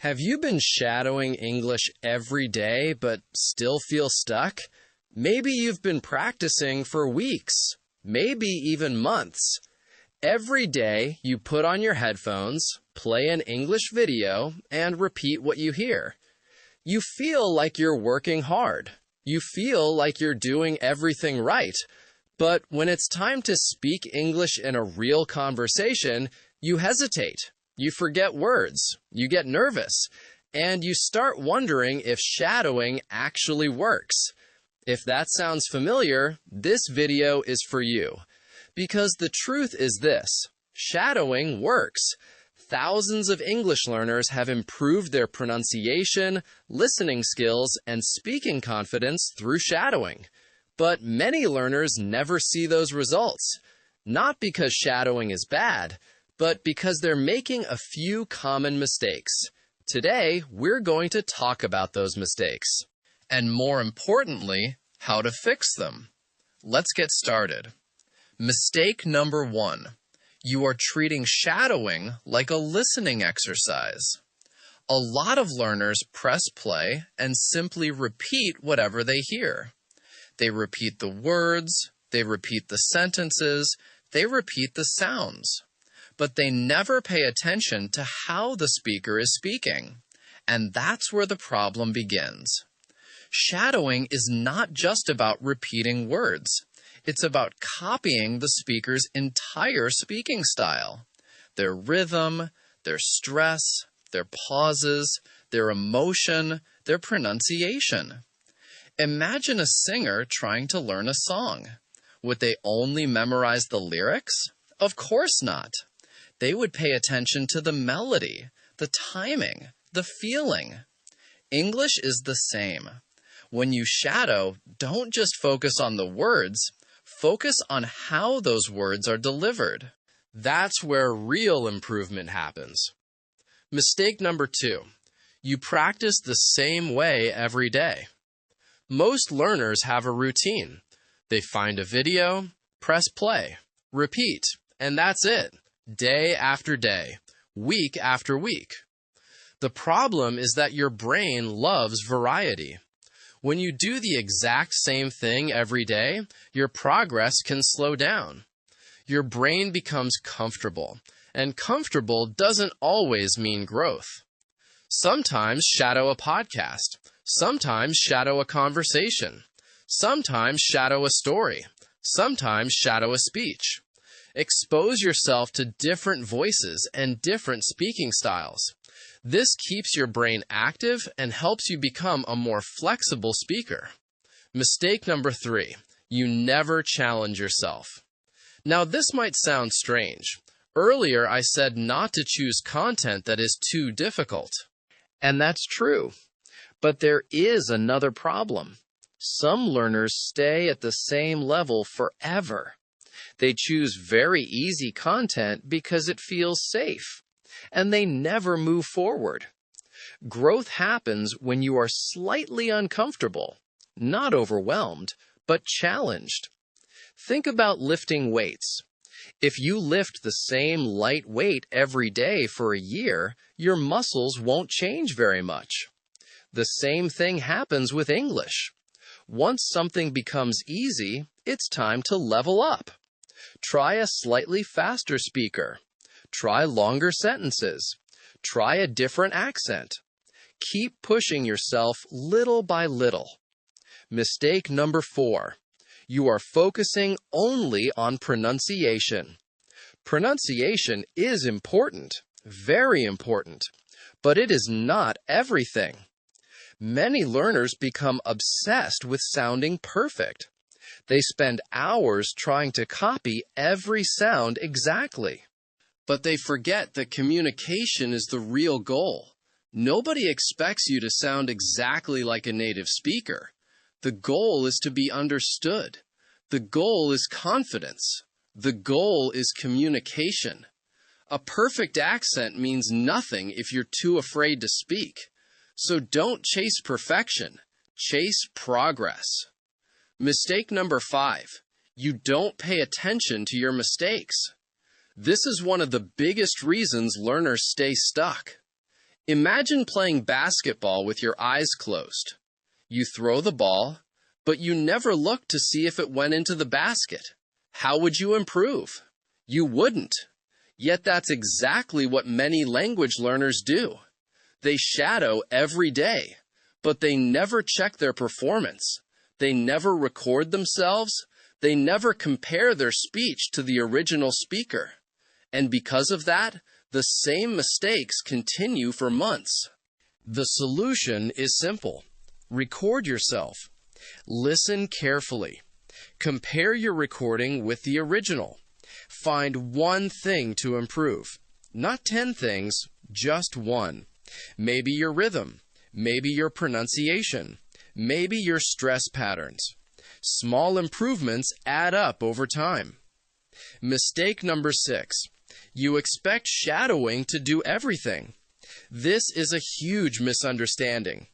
Have you been shadowing English every day but still feel stuck? Maybe you've been practicing for weeks, maybe even months. Every day you put on your headphones, play an English video, and repeat what you hear. You feel like you're working hard. You feel like you're doing everything right. But when it's time to speak English in a real conversation, you hesitate. You forget words, you get nervous, and you start wondering if shadowing actually works. If that sounds familiar, this video is for you. Because the truth is this: shadowing works. Thousands of English learners have improved their pronunciation, listening skills, and speaking confidence through shadowing. But many learners never see those results. Not because shadowing is bad, but because they're making a few common mistakes. Today, we're going to talk about those mistakes. And more importantly, how to fix them. Let's get started. Mistake number 1. You are treating shadowing like a listening exercise. A lot of learners press play and simply repeat whatever they hear. They repeat the words, they repeat the sentences, they repeat the sounds. But they never pay attention to how the speaker is speaking. And that's where the problem begins. Shadowing is not just about repeating words. It's about copying the speaker's entire speaking style. Their rhythm, their stress, their pauses, their emotion, their pronunciation. Imagine a singer trying to learn a song. Would they only memorize the lyrics? Of course not. They would pay attention to the melody, the timing, the feeling. English is the same. When you shadow, don't just focus on the words, focus on how those words are delivered. That's where real improvement happens. Mistake number 2. You practice the same way every day. Most learners have a routine. They find a video, press play, repeat, and that's it. Day after day, week after week. The problem is that your brain loves variety. When you do the exact same thing every day, your progress can slow down. Your brain becomes comfortable, and comfortable doesn't always mean growth. Sometimes shadow a podcast. Sometimes shadow a conversation. Sometimes shadow a story. Sometimes shadow a speech. Expose yourself to different voices and different speaking styles. This keeps your brain active and helps you become a more flexible speaker. Mistake number 3. You never challenge yourself. Now, this might sound strange. Earlier, I said not to choose content that is too difficult. And that's true. But there is another problem. Some learners stay at the same level forever. They choose very easy content because it feels safe, and they never move forward. Growth happens when you are slightly uncomfortable, not overwhelmed, but challenged. Think about lifting weights. If you lift the same light weight every day for a year, your muscles won't change very much. The same thing happens with English. Once something becomes easy, it's time to level up. Try a slightly faster speaker. Try longer sentences. Try a different accent. Keep pushing yourself little by little. Mistake number 4. You are focusing only on pronunciation. Pronunciation is important, very important, but it is not everything. Many learners become obsessed with sounding perfect. They spend hours trying to copy every sound exactly. But they forget that communication is the real goal. Nobody expects you to sound exactly like a native speaker. The goal is to be understood. The goal is confidence. The goal is communication. A perfect accent means nothing if you're too afraid to speak. So don't chase perfection. Chase progress. Mistake number 5. You don't pay attention to your mistakes. This is one of the biggest reasons learners stay stuck. Imagine playing basketball with your eyes closed. You throw the ball, but you never look to see if it went into the basket. How would you improve? You wouldn't. Yet that's exactly what many language learners do. They shadow every day, but they never check their performance. They never record themselves. They never compare their speech to the original speaker. And because of that, the same mistakes continue for months. The solution is simple. Record yourself. Listen carefully. Compare your recording with the original. Find one thing to improve. Not 10 things, just one. Maybe your rhythm. Maybe your pronunciation. Maybe your stress patterns. Small improvements add up over time. Mistake number 6. You expect shadowing to do everything. This is a huge misunderstanding.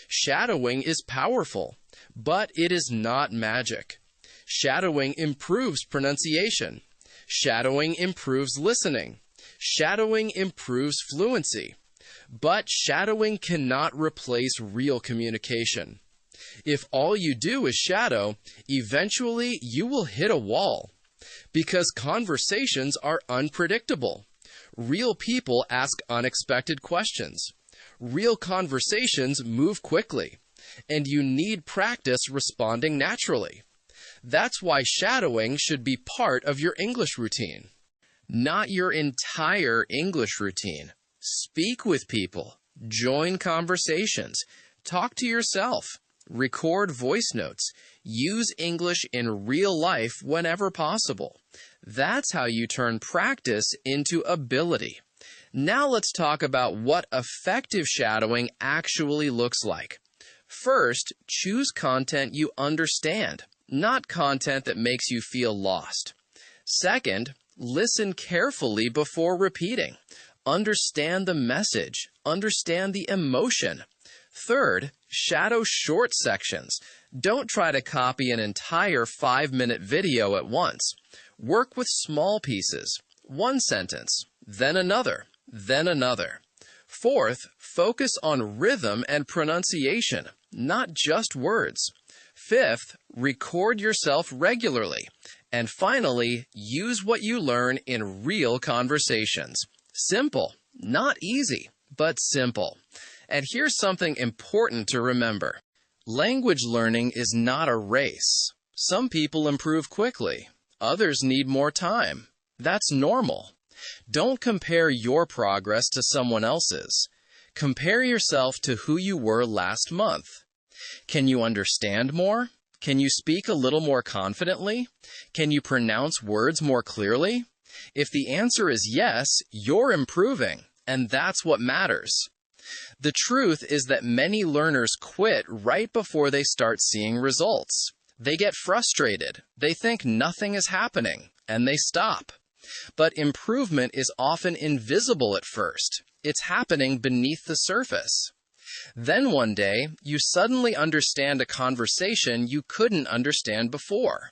Shadowing is powerful, but it is not magic. Shadowing improves pronunciation. Shadowing improves listening. Shadowing improves fluency. But shadowing cannot replace real communication. If all you do is shadow, eventually you will hit a wall. Because conversations are unpredictable. Real people ask unexpected questions. Real conversations move quickly, and you need practice responding naturally. That's why shadowing should be part of your English routine, not your entire English routine. Speak with people, join conversations, talk to yourself, record voice notes, use English in real life whenever possible. That's how you turn practice into ability. Now let's talk about what effective shadowing actually looks like. First, choose content you understand, not content that makes you feel lost. Second, listen carefully before repeating. Understand the message. Understand the emotion. Third, shadow short sections. Don't try to copy an entire 5-minute video at once. Work with small pieces. One sentence, then another, then another. Fourth, focus on rhythm and pronunciation, not just words. Fifth, record yourself regularly. And finally, use what you learn in real conversations. Simple, not easy, but simple. And here's something important to remember. Language learning is not a race. Some people improve quickly. Others need more time. That's normal. Don't compare your progress to someone else's. Compare yourself to who you were last month. Can you understand more? Can you speak a little more confidently? Can you pronounce words more clearly? If the answer is yes, you're improving, and that's what matters. The truth is that many learners quit right before they start seeing results. They get frustrated, they think nothing is happening, and they stop. But improvement is often invisible at first. It's happening beneath the surface. Then one day, you suddenly understand a conversation you couldn't understand before.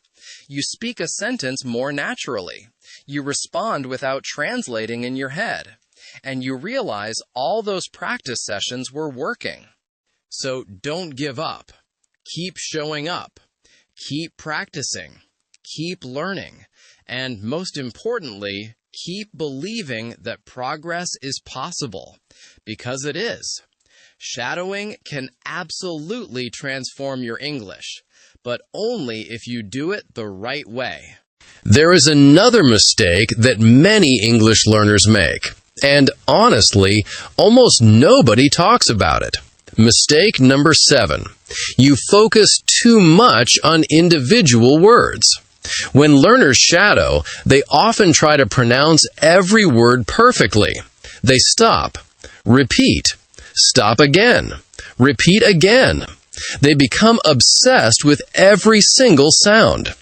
You speak a sentence more naturally. You respond without translating in your head. And you realize all those practice sessions were working. So don't give up. Keep showing up. Keep practicing. Keep learning. And most importantly, keep believing that progress is possible. Because it is. Shadowing can absolutely transform your English, but only if you do it the right way. There is another mistake that many English learners make, and honestly, almost nobody talks about it. Mistake number 7. You focus too much on individual words. When learners shadow, they often try to pronounce every word perfectly. They stop, repeat, stop again, repeat again. They become obsessed with every single sound.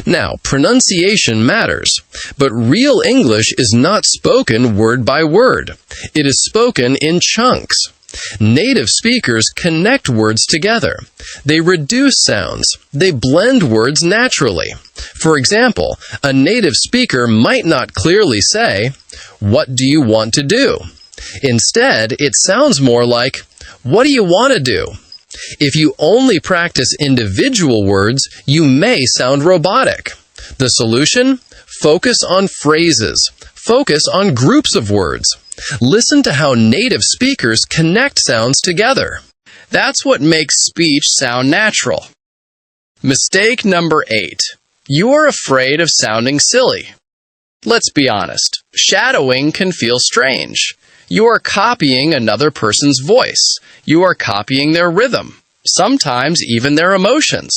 Now, pronunciation matters, but real English is not spoken word by word. It is spoken in chunks. Native speakers connect words together. They reduce sounds. They blend words naturally. For example, a native speaker might not clearly say, "What do you want to do?" Instead, it sounds more like, "What do you want to do?" If you only practice individual words, you may sound robotic. The solution? Focus on phrases. Focus on groups of words. Listen to how native speakers connect sounds together. That's what makes speech sound natural. Mistake number 8. You are afraid of sounding silly. Let's be honest. Shadowing can feel strange. You are copying another person's voice. You are copying their rhythm, sometimes even their emotions.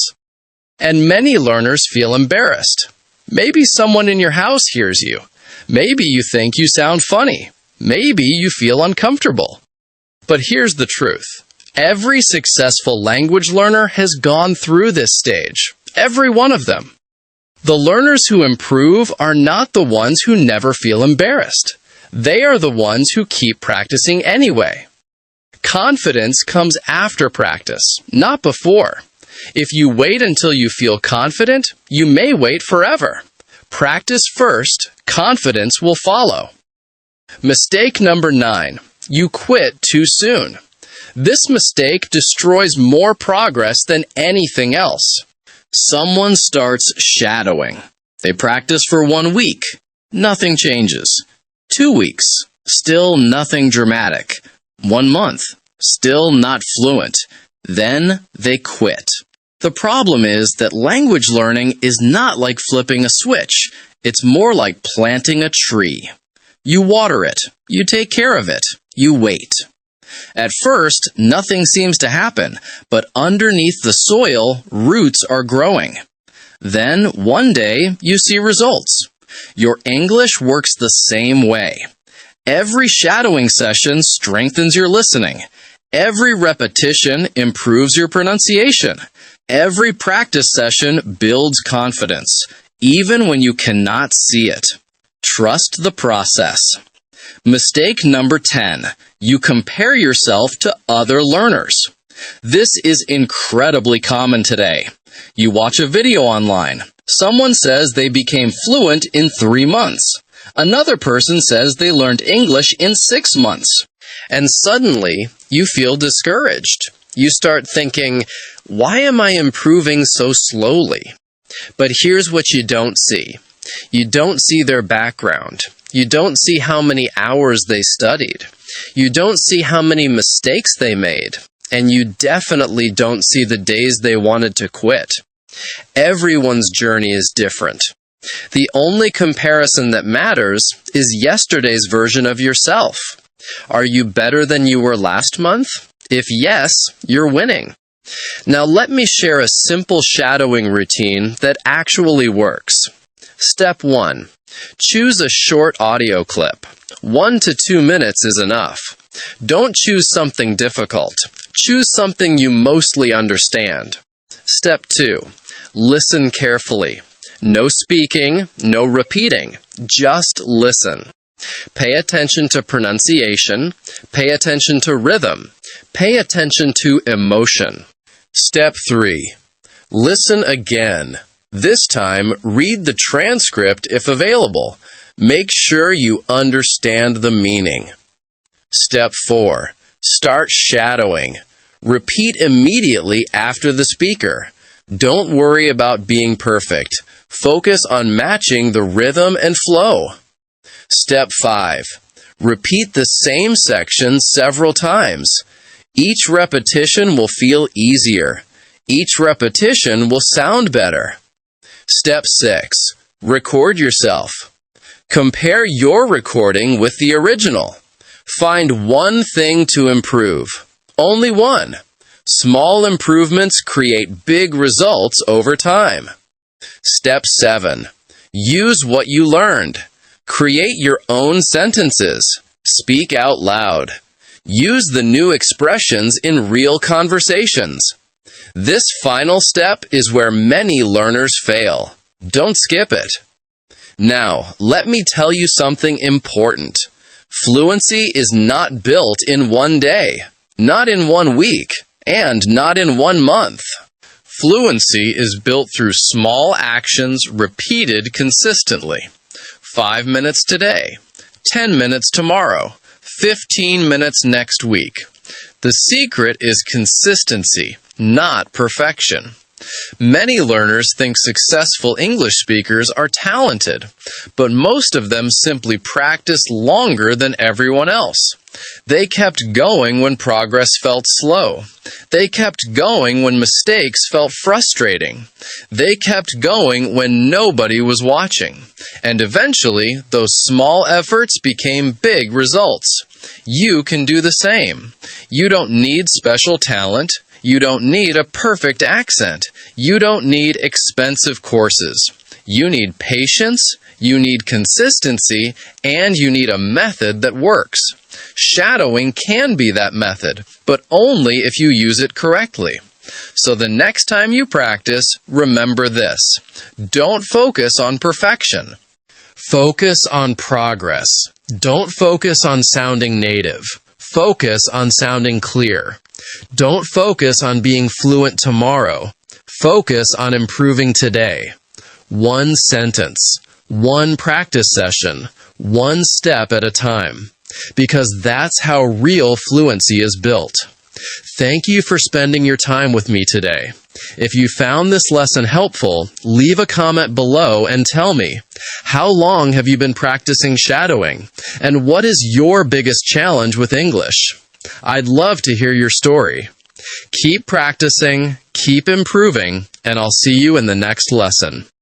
And many learners feel embarrassed. Maybe someone in your house hears you. Maybe you think you sound funny. Maybe you feel uncomfortable. But here's the truth. Every successful language learner has gone through this stage. Every one of them. The learners who improve are not the ones who never feel embarrassed. They are the ones who keep practicing anyway. Confidence comes after practice, not before. If you wait until you feel confident, you may wait forever. Practice first, confidence will follow. Mistake number 9. You quit too soon. This mistake destroys more progress than anything else. Someone starts shadowing. They practice for 1 week. Nothing changes. 2 weeks. Still nothing dramatic. 1 month. Still not fluent. Then they quit. The problem is that language learning is not like flipping a switch. It's more like planting a tree. You water it. You take care of it. You wait. At first, nothing seems to happen, but underneath the soil, roots are growing. Then, one day, you see results. Your English works the same way. Every shadowing session strengthens your listening. Every repetition improves your pronunciation. Every practice session builds confidence, even when you cannot see it. Trust the process. Mistake number 10. You compare yourself to other learners. This is incredibly common today. You watch a video online. Someone says they became fluent in 3 months. Another person says they learned English in 6 months. And suddenly, you feel discouraged. You start thinking, why am I improving so slowly? But here's what you don't see. You don't see their background. You don't see how many hours they studied. You don't see how many mistakes they made. And you definitely don't see the days they wanted to quit. Everyone's journey is different. The only comparison that matters is yesterday's version of yourself. Are you better than you were last month? If yes, you're winning. Now let me share a simple shadowing routine that actually works. Step 1. Choose a short audio clip. 1 to 2 minutes is enough. Don't choose something difficult. Choose something you mostly understand. Step 2. Listen carefully. No speaking, no repeating. Just listen. Pay attention to pronunciation. Pay attention to rhythm. Pay attention to emotion. Step 3. Listen again. This time, read the transcript if available. Make sure you understand the meaning. Step 4. Start shadowing. Repeat immediately after the speaker. Don't worry about being perfect. Focus on matching the rhythm and flow. Step 5. Repeat the same section several times. Each repetition will feel easier. Each repetition will sound better. Step 6. Record yourself. Compare your recording with the original. Find one thing to improve. Only one. Small improvements create big results over time. Step 7. Use what you learned. Create your own sentences. Speak out loud. Use the new expressions in real conversations. This final step is where many learners fail. Don't skip it. Now, let me tell you something important. Fluency is not built in 1 day, not in 1 week, and not in 1 month. Fluency is built through small actions repeated consistently. 5 minutes today, 10 minutes tomorrow, 15 minutes next week. The secret is consistency, not perfection. Many learners think successful English speakers are talented, but most of them simply practice longer than everyone else. They kept going when progress felt slow. They kept going when mistakes felt frustrating. They kept going when nobody was watching. And eventually, those small efforts became big results. You can do the same. You don't need special talent. You don't need a perfect accent. You don't need expensive courses. You need patience, you need consistency, and you need a method that works. Shadowing can be that method, but only if you use it correctly. So the next time you practice, remember this. Don't focus on perfection. Focus on progress. Don't focus on sounding native. Focus on sounding clear. Don't focus on being fluent tomorrow. Focus on improving today. One sentence, one practice session, one step at a time. Because that's how real fluency is built. Thank you for spending your time with me today. If you found this lesson helpful, leave a comment below and tell me, how long have you been practicing shadowing? And what is your biggest challenge with English? I'd love to hear your story. Keep practicing, keep improving, and I'll see you in the next lesson.